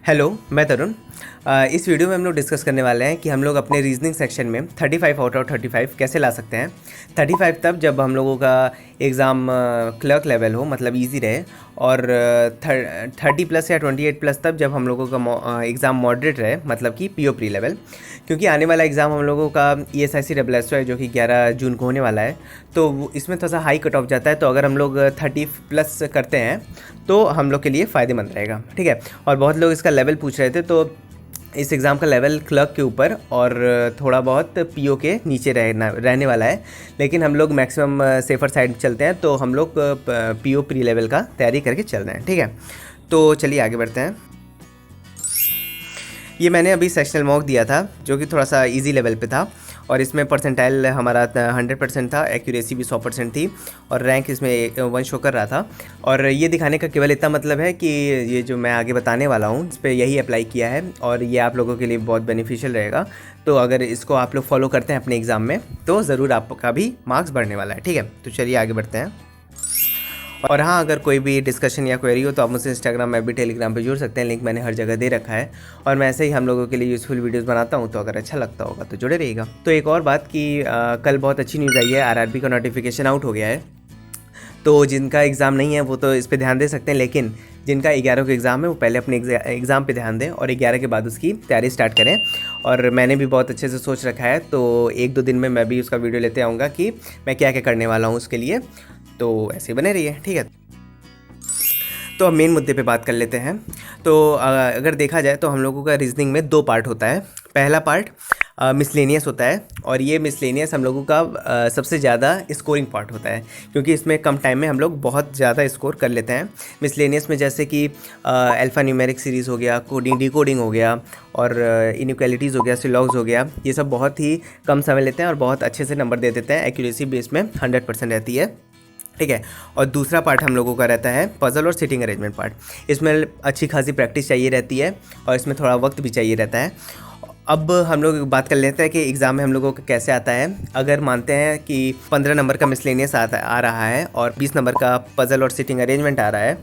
Hello, मैं तरुण। इस video में हम लोग डिस्कस करने वाले हैं कि हम लोग अपने रीजनिंग सेक्शन में 35 आउट ऑफ 35 कैसे ला सकते हैं। 35 तब जब हम लोगों का एग्ज़ाम क्लर्क लेवल हो, मतलब इजी रहे, और 30+ या 28+ तब जब हम लोगों का एग्ज़ाम मॉडरेट रहे, मतलब कि पीओ प्री लेवल। क्योंकि आने वाला एग्ज़ाम हम लोगों का ESIC SSO है जो कि 11 जून को होने वाला है, तो इसमें थोड़ा सा हाई कट ऑफ जाता है। तो अगर हम लोग 30+ करते हैं तो हम लोग के लिए फ़ायदेमंद रहेगा, ठीक है। और बहुत लोग इसका लेवल पूछ रहे थे, तो इस एग्ज़ाम का लेवल क्लर्क के ऊपर और थोड़ा बहुत पीओ के नीचे रहने वाला है। लेकिन हम लोग मैक्सिमम सेफ़र साइड चलते हैं, तो हम लोग पीओ प्री लेवल का तैयारी करके चल रहे हैं, ठीक है। तो चलिए आगे बढ़ते हैं। ये मैंने अभी सेक्शनल मॉक दिया था जो कि थोड़ा सा इजी लेवल पे था, और इसमें परसेंटाइल हमारा 100% था, एक्यूरेसी भी 100% थी, और रैंक इसमें 1 शो कर रहा था। और ये दिखाने का केवल इतना मतलब है कि ये जो मैं आगे बताने वाला हूँ इस पर यही अप्लाई किया है, और ये आप लोगों के लिए बहुत बेनिफिशियल रहेगा। तो अगर इसको आप लोग फॉलो करते हैं अपने एग्ज़ाम में तो ज़रूर आपका भी मार्क्स बढ़ने वाला है, ठीक है। तो चलिए आगे बढ़ते हैं। और हाँ, अगर कोई भी डिस्कशन या क्वेरी हो तो आप मुझसे इंस्टाग्राम में भी टेलीग्राम पे जुड़ सकते हैं, लिंक मैंने हर जगह दे रखा है। और मैं ऐसे ही हम लोगों के लिए यूज़फुल वीडियोस बनाता हूँ, तो अगर अच्छा लगता होगा तो जुड़े रहिएगा। तो एक और बात कि कल बहुत अच्छी न्यूज़ आई है, RRB का नोटिफिकेशन आउट हो गया है। तो जिनका एग्ज़ाम नहीं है वो तो इस पर ध्यान दे सकते हैं, लेकिन जिनका 11 का एग्ज़ाम है वो पहले अपने एग्ज़ाम पे ध्यान दें और 11 के बाद उसकी तैयारी स्टार्ट करें। और मैंने भी बहुत अच्छे से सोच रखा है, तो 1-2 दिन में मैं भी उसका वीडियो लेते आऊँगा कि मैं क्या क्या करने वाला हूँ उसके लिए। तो ऐसे बने रहिए, ठीक है। तो अब मेन मुद्दे पे बात कर लेते हैं। तो अगर देखा जाए तो हम लोगों का रीजनिंग में 2 पार्ट होता है। पहला पार्ट मिसलेनियस होता है, और ये मिसलेनियस हम लोगों का सबसे ज़्यादा स्कोरिंग पार्ट होता है, क्योंकि इसमें कम टाइम में हम लोग बहुत ज़्यादा स्कोर कर लेते हैं। मिसलेनियस में जैसे कि अल्फ़ा न्यूमेरिक सीरीज़ हो गया, कोडिंग डिकोडिंग हो गया, और इनइक्वालिटीज़ हो गया, सिलॉग्स हो गया, ये सब बहुत ही कम समय लेते हैं और बहुत अच्छे से नंबर दे देते हैं। एक्यूरेसी बेस में 100% रहती है, ठीक है। और दूसरा पार्ट हम लोगों का रहता है पज़ल और सिटिंग अरेंजमेंट पार्ट। इसमें अच्छी खासी प्रैक्टिस चाहिए रहती है और इसमें थोड़ा वक्त भी चाहिए रहता है। अब हम लोग बात कर लेते हैं कि एग्ज़ाम में हम लोगों को कैसे आता है। अगर मानते हैं कि 15 नंबर का मिसलेनियस आ रहा है और 20 नंबर का पज़ल और सिटिंग अरेंजमेंट आ रहा है,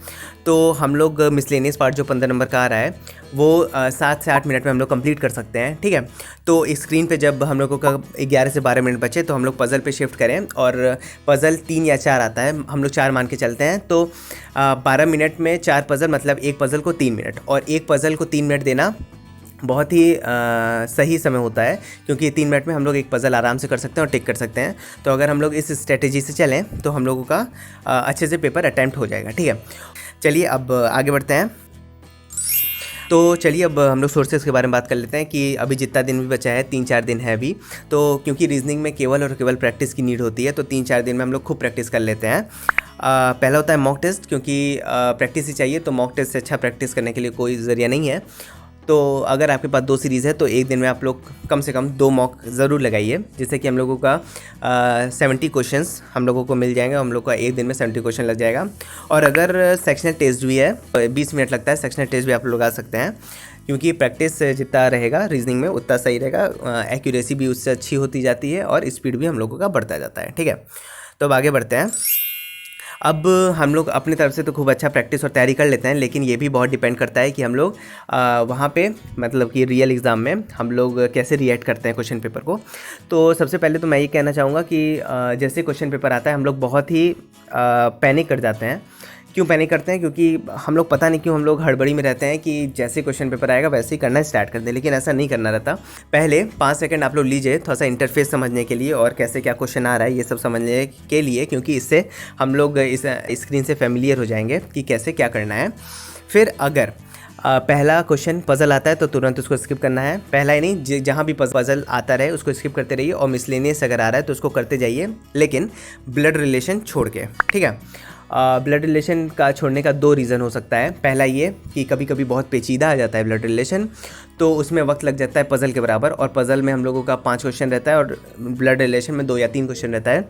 तो हम लोग मिसलेनियस पार्ट जो 15 नंबर का आ रहा है वो 7 से 8 मिनट में हम लोग कंप्लीट कर सकते हैं, ठीक है। तो स्क्रीन पे जब हम लोगों का 11 से 12 मिनट बचे तो हम लोग पज़ल पे शिफ्ट करें, और पज़ल 3 या 4 आता है, हम लोग 4 मान के चलते हैं। तो 12 मिनट में 4 पज़ल, मतलब एक पज़ल को 3 मिनट, और एक पज़ल को 3 मिनट देना बहुत ही सही समय होता है, क्योंकि 3 मिनट में हम लोग एक पज़ल आराम से कर सकते हैं और टिक कर सकते हैं। तो अगर हम लोग इस स्ट्रेटेजी से चलें तो हम लोगों का अच्छे से पेपर अटैम्प्ट हो जाएगा, ठीक है। चलिए अब आगे बढ़ते हैं। तो चलिए अब हम लोग सोर्सेज़ के बारे में बात कर लेते हैं कि अभी जितना दिन भी बचा है, 3-4 दिन है अभी। तो क्योंकि रीजनिंग में केवल और केवल प्रैक्टिस की नीड होती है, तो 3-4 दिन में हम लोग खूब प्रैक्टिस कर लेते हैं। पहला होता है मॉक टेस्ट, क्योंकि प्रैक्टिस ही चाहिए, तो मॉक टेस्ट से अच्छा प्रैक्टिस करने के लिए कोई ज़रिया नहीं है। तो अगर आपके पास 2 सीरीज़ है तो एक दिन में आप लोग कम से कम 2 मॉक ज़रूर लगाइए, जिससे कि हम लोगों का 70 क्वेश्चंस हम लोगों को मिल जाएंगे। हम लोग का एक दिन में 70 क्वेश्चन लग जाएगा। और अगर सेक्शनल टेस्ट भी है, 20 मिनट लगता है, सेक्शनल टेस्ट भी आप लोग लगा सकते हैं, क्योंकि प्रैक्टिस जितना रहेगा रीजनिंग में उतना सही रहेगा। एक्यूरेसी भी उससे अच्छी होती जाती है और स्पीड भी हम लोगों का बढ़ता जाता है, ठीक है। तो अब आगे बढ़ते हैं। अब हम लोग अपनी तरफ से तो खूब अच्छा प्रैक्टिस और तैयारी कर लेते हैं, लेकिन ये भी बहुत डिपेंड करता है कि हम लोग वहाँ पे, मतलब कि रियल एग्ज़ाम में हम लोग कैसे रिएक्ट करते हैं क्वेश्चन पेपर को। तो सबसे पहले तो मैं ये कहना चाहूँगा कि जैसे क्वेश्चन पेपर आता है हम लोग बहुत ही पैनिक कर जाते हैं। क्यों पैनिक करते हैं? क्योंकि हम लोग पता नहीं क्यों हम लोग हड़बड़ी में रहते हैं कि जैसे क्वेश्चन पेपर आएगा वैसे ही करना स्टार्ट कर दें, लेकिन ऐसा नहीं करना रहता। पहले 5 सेकंड आप लोग लीजिए थोड़ा सा इंटरफेस समझने के लिए और कैसे क्या क्वेश्चन आ रहा है ये सब समझने के लिए, क्योंकि इससे हम लोग इस स्क्रीन से फेमिलियर हो जाएंगे कि कैसे क्या करना है। फिर अगर पहला क्वेश्चन पज़ल आता है तो तुरंत उसको स्किप करना है। पहला ही नहीं, जहाँ भी पज़ल आता रहे उसको स्किप करते रहिए, और मिसलेनियस अगर आ रहा है तो उसको करते जाइए, लेकिन ब्लड रिलेशन छोड़ के, ठीक है। ब्लड रिलेशन का छोड़ने का 2 रीज़न हो सकता है। पहला ये कि कभी कभी बहुत पेचीदा आ जाता है ब्लड रिलेशन, तो उसमें वक्त लग जाता है पज़ल के बराबर, और पज़ल में हम लोगों का 5 क्वेश्चन रहता है और ब्लड रिलेशन में 2 या 3 क्वेश्चन रहता है।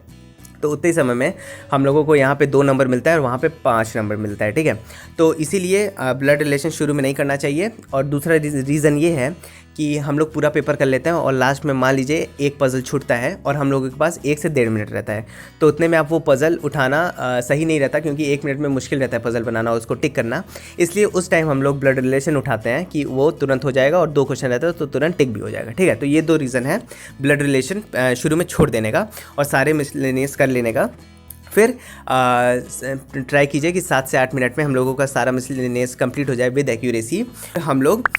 तो उतने ही समय में हम लोगों को यहाँ पे 2 नंबर मिलता है और वहाँ पे 5 नंबर मिलता है, ठीक है। तो इसीलिए ब्लड रिलेशन शुरू में नहीं करना चाहिए। और दूसरा रीज़न ये है कि हम लोग पूरा पेपर कर लेते हैं और लास्ट में मान लीजिए एक पज़ल छूटता है और हम लोगों के पास 1 से 1.5 मिनट रहता है, तो उतने में आप वो पज़ल उठाना सही नहीं रहता, क्योंकि 1 मिनट में मुश्किल रहता है पज़ल बनाना और उसको टिक करना। इसलिए उस टाइम हम लोग ब्लड रिलेशन उठाते हैं कि वो तुरंत हो जाएगा और 2 क्वेश्चन रहता है तो तुरंत टिक भी हो जाएगा। ठीक है, तो ये 2 रीज़न है ब्लड रिलेशन शुरू में छोड़ देने का और सारे मिसलेनियस कर लेने का। फिर ट्राई कीजिए कि 7 से 8 मिनट में हम लोगों का सारा मिसलेनियस कंप्लीट हो जाए विद एक्यूरेसी। हम लोग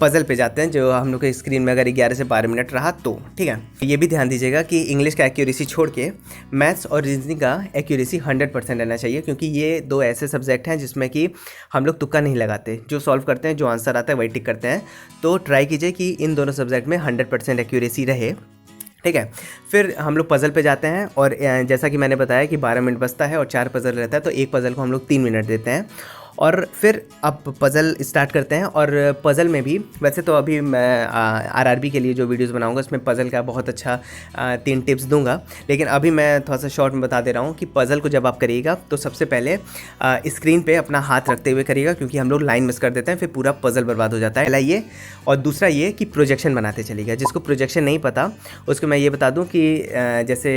पज़ल पे जाते हैं, जो हम लोग के स्क्रीन में अगर 11 से 12 मिनट रहा तो। ठीक है, ये भी ध्यान दीजिएगा कि इंग्लिश का एक्यूरेसी छोड़ के मैथ्स और रीजनिंग का एक्यूरेसी 100% रहना चाहिए, क्योंकि ये 2 ऐसे सब्जेक्ट हैं जिसमें कि हम लोग तुक्का नहीं लगाते, जो सॉल्व करते हैं, जो आंसर आता है वही टिक करते हैं। तो ट्राई कीजिए कि इन दोनों सब्जेक्ट में 100% एक्यूरेसी रहे। ठीक है, फिर हम लोग पज़ल पे जाते हैं और जैसा कि मैंने बताया कि 12 मिनट बचता है और 4 पज़ल रहता है, तो एक पज़ल को हम लोग 3 मिनट देते हैं। और फिर अब पज़ल स्टार्ट करते हैं। और पज़ल में भी वैसे तो अभी मैं आरआरबी के लिए जो वीडियोस बनाऊंगा उसमें पज़ल का बहुत अच्छा 3 टिप्स दूंगा, लेकिन अभी मैं थोड़ा सा शॉर्ट में बता दे रहा हूँ कि पज़ल को जब आप करिएगा तो सबसे पहले स्क्रीन पे अपना हाथ रखते हुए करिएगा, क्योंकि हम लोग लाइन मिस कर देते हैं, फिर पूरा पज़ल बर्बाद हो जाता है। पहला ये, और दूसरा ये कि प्रोजेक्शन बनाते चलिएगा। जिसको प्रोजेक्शन नहीं पता उसको मैं ये बता दूँ कि जैसे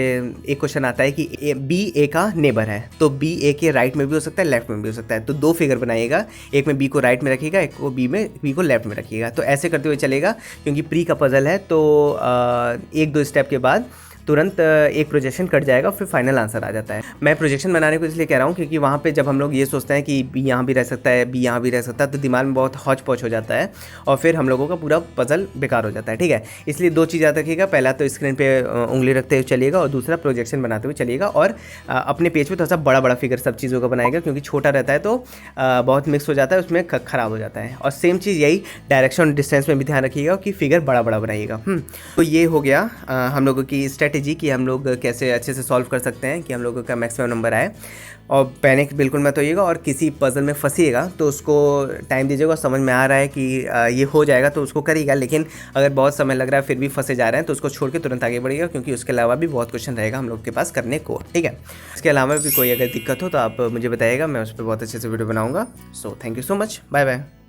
एक क्वेश्चन आता है कि बी ए का नेबर है, तो बी ए के राइट में भी हो सकता है, लेफ्ट में भी हो सकता है, तो 2 फिगर बनाइएगा, एक में बी को राइट में रखिएगा, एक को बी को लेफ्ट में रखिएगा। तो ऐसे करते हुए चलेगा, क्योंकि प्री का पज़ल है तो 1-2 स्टेप के बाद तुरंत एक प्रोजेक्शन कट जाएगा, फिर फाइनल आंसर आ जाता है। मैं प्रोजेक्शन बनाने को इसलिए कह रहा हूँ क्योंकि वहाँ पे जब हम लोग ये सोचते हैं कि बी यहाँ भी रह सकता है, बी यहाँ भी रह सकता है, तो दिमाग में बहुत हौच पौच हो जाता है और फिर हम लोगों का पूरा पज़ल बेकार हो जाता है। ठीक है, इसलिए 2 चीज़ याद रखिएगा, पहला तो स्क्रीन पे उंगली रखते हुए चलिएगा और दूसरा प्रोजेक्शन बनाते हुए चलिएगा। और अपने पेज पर थोड़ा सा बड़ा बड़ा फिगर सब चीज़ों का बनाएगा, क्योंकि छोटा रहता है तो बहुत मिक्स हो जाता है, उसमें ख़राब हो जाता है। और सेम चीज़ यही डायरेक्शन और डिस्टेंस में भी ध्यान रखिएगा कि फिगर बड़ा बड़ा बनाइएगा। तो ये हो गया हम लोगों की स्ट्रेटेजी कि हम लोग कैसे अच्छे से सॉल्व कर सकते हैं कि हम लोगों का मैक्सिमम नंबर आए। और पैनिक बिल्कुल मत होइएगा, और किसी पज़ल में फंसिएगा तो उसको टाइम दीजिएगा, समझ में आ रहा है कि ये हो जाएगा तो उसको करिएगा, लेकिन अगर बहुत समय लग रहा है फिर भी फंसे जा रहे हैं तो उसको छोड़ के तुरंत आगे बढ़िएगा, क्योंकि उसके अलावा भी बहुत क्वेश्चन रहेगा हम लोग के पास करने को। ठीक है, इसके अलावा भी कोई अगर दिक्कत हो तो आप मुझे बताइएगा, मैं उस पर बहुत अच्छे से वीडियो बनाऊँगा। So thank you so much, bye bye.